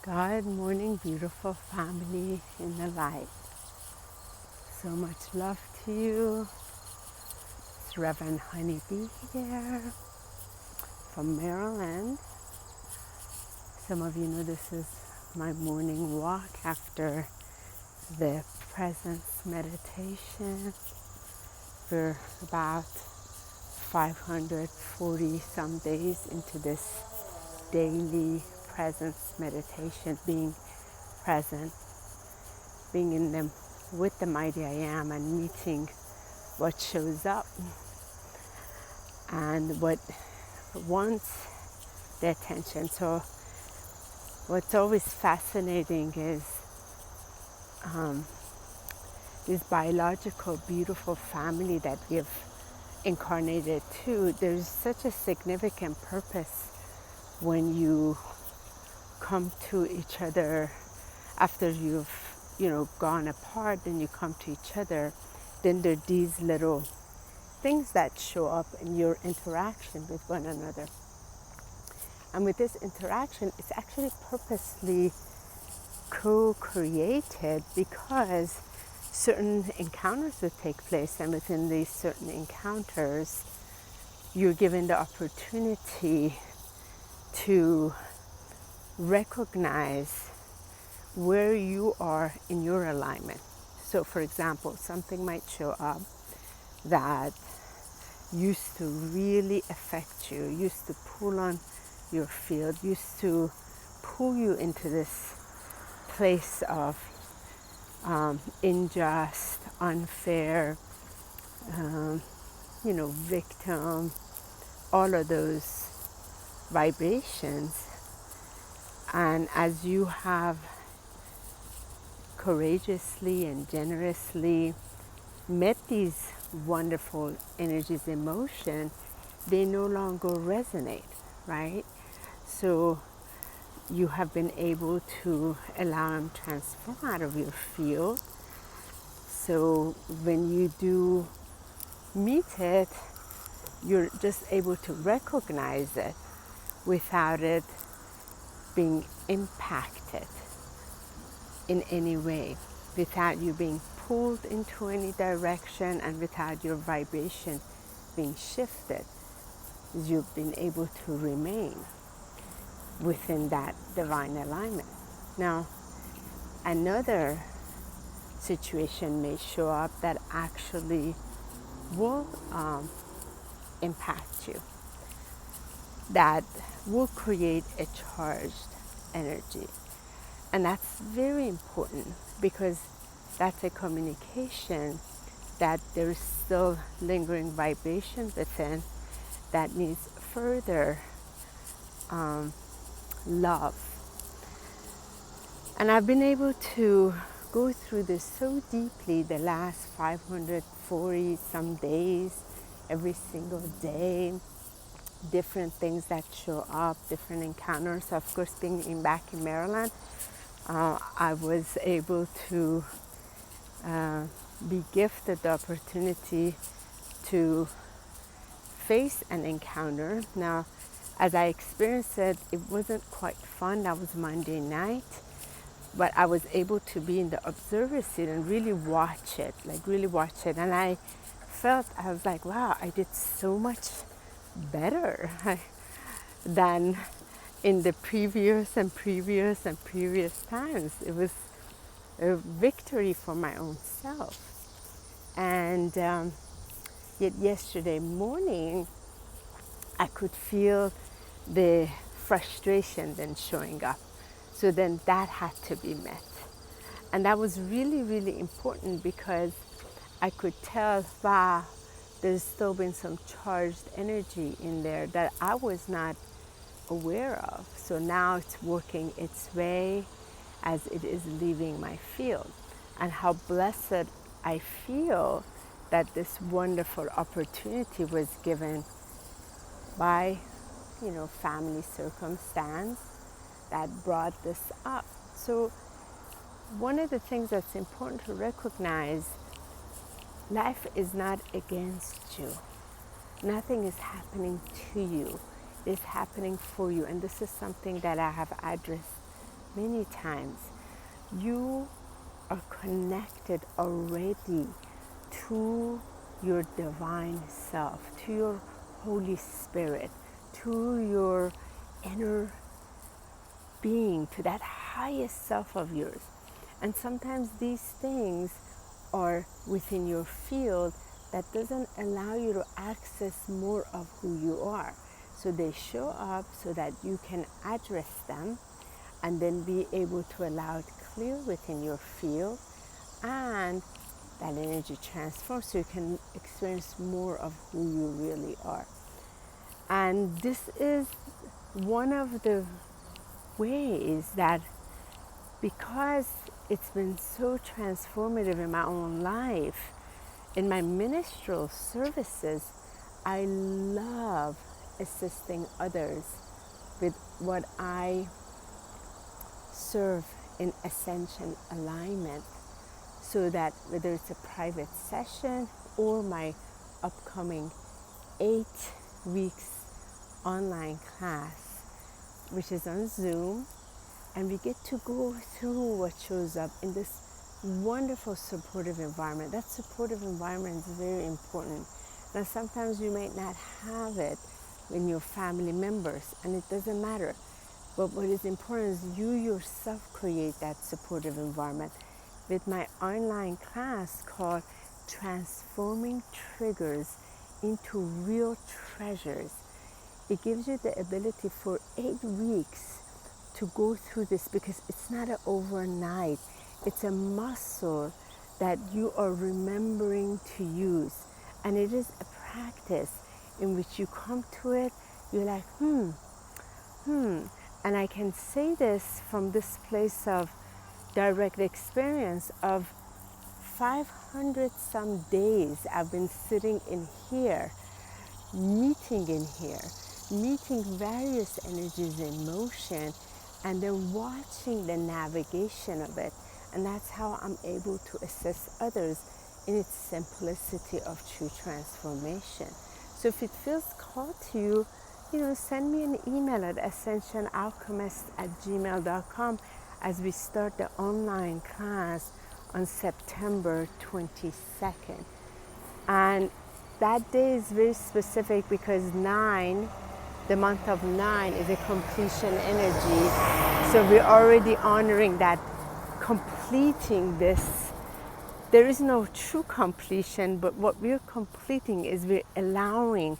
Good morning, beautiful family in the light. So much love to you. It's Reverend Honeybee here from Maryland. Some of you know this is my morning walk after the presence meditation. We're about 540 some days into this daily presence meditation, being present, being in them with the mighty I am and meeting what shows up and what wants the attention. So what's always fascinating is this biological beautiful family that we have incarnated to. There's such a significant purpose when you come to each other after you've gone apart, then you come to each other. Then there are these little things that show up in your interaction with one another. And with this interaction, it's actually purposely co-created because certain encounters will take place, and within these certain encounters, you're given the opportunity to recognize where you are in your alignment. So for example, something might show up that used to really affect you, used to pull on your field, used to pull you into this place of unjust, unfair, victim, all of those vibrations. And as you have courageously and generously met these wonderful energies in motion, they no longer resonate, right? So you have been able to allow them to transform out of your field. So when you do meet it, you're just able to recognize it without it being impacted in any way, without you being pulled into any direction and without your vibration being shifted. You've been able to remain within that divine alignment. Now, another situation may show up that actually will impact you, that will create a charged energy. And that's very important because that's a communication that there's still lingering vibration within that needs further love. And I've been able to go through this so deeply the last 540 some days, every single day, different things that show up, different encounters. Of course, being back in Maryland, I was able to be gifted the opportunity to face an encounter. Now, as I experienced it, it wasn't quite fun. That was Monday night, but I was able to be in the observer seat and really watch it, And I was like, wow, I did so much better than in the previous times. It was a victory for my own self. And yet yesterday morning, I could feel the frustration then showing up. So then that had to be met. And that was really, really important because I could tell, wow, there's still been some charged energy in there that I was not aware of. So now it's working its way as it is leaving my field. And how blessed I feel that this wonderful opportunity was given by, family circumstance that brought this up. So one of the things that's important to recognize, life is not against you. Nothing is happening to you. It's happening for you. And this is something that I have addressed many times, you are connected already to your divine self, to your Holy Spirit, to your inner being, to that highest self of yours. And sometimes these things are within your field that doesn't allow you to access more of who you are. So they show up so that you can address them and then be able to allow it clear within your field, and that energy transforms so you can experience more of who you really are. And this is one of the ways that, because it's been so transformative in my own life, in my ministerial services, I love assisting others with what I serve in ascension alignment, so that whether it's a private session or my upcoming 8 weeks online class, which is on Zoom, and we get to go through what shows up in this wonderful supportive environment. That supportive environment is very important. Now sometimes you might not have it in your family members, and it doesn't matter. But what is important is you yourself create that supportive environment. With my online class called Transforming Triggers into Real Treasures, it gives you the ability for 8 weeks to go through this, because it's not an overnight. It's a muscle that you are remembering to use. And it is a practice in which you come to it, you're like, And I can say this from this place of direct experience of 500 some days I've been sitting in here, meeting in here, meeting various energies in motion, and then watching the navigation of it. And that's how I'm able to assist others in its simplicity of true transformation. So if it feels called to you, send me an email at ascensionalchemist@gmail.com as we start the online class on September 22nd. And that day is very specific because 9, the month of 9, is a completion energy. So we're already honoring that, completing this. There is no true completion, but what we're completing is we're allowing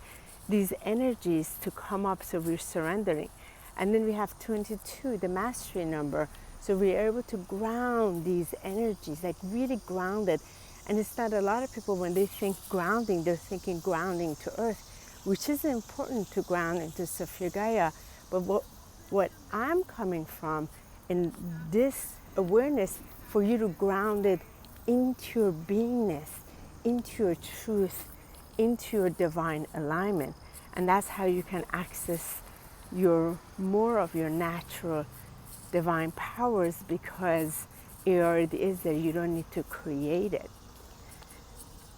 these energies to come up, so we're surrendering. And then we have 22, the mastery number. So we're able to ground these energies, like really grounded. And it's not, a lot of people, when they think grounding, they're thinking grounding to earth, which is important to ground into Sophia Gaia. But what I'm coming from in this awareness, for you to ground it into your beingness, into your truth, into your divine alignment. And that's how you can access more of your natural divine powers, because it already is there. You don't need to create it.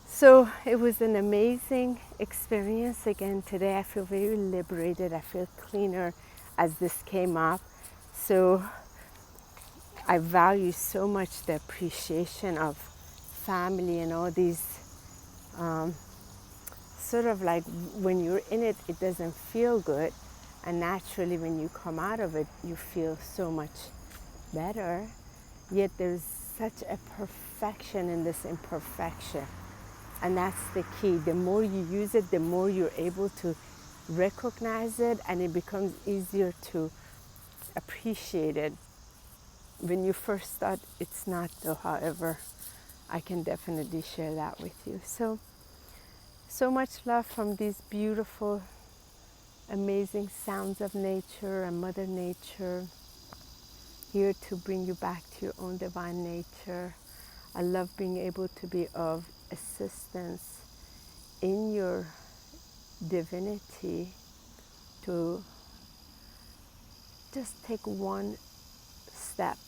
So it was an amazing experience again today. I feel very liberated. I feel cleaner as this came up. So I value so much the appreciation of family and all these sort of like, when you're in it, it doesn't feel good. And naturally, when you come out of it, you feel so much better. Yet there's such a perfection in this imperfection. And that's the key. The more you use it, the more you're able to recognize it, and it becomes easier to appreciate it. When you first start, it's not though, however. I can definitely share that with you. So much love from these beautiful, amazing sounds of nature and Mother Nature, here to bring you back to your own divine nature. I love being able to be of assistance in your divinity, to just take one step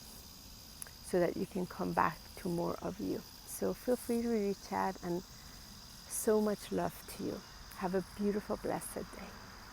so that you can come back to more of you. So feel free to reach out, and so much love to you. Have a beautiful, blessed day.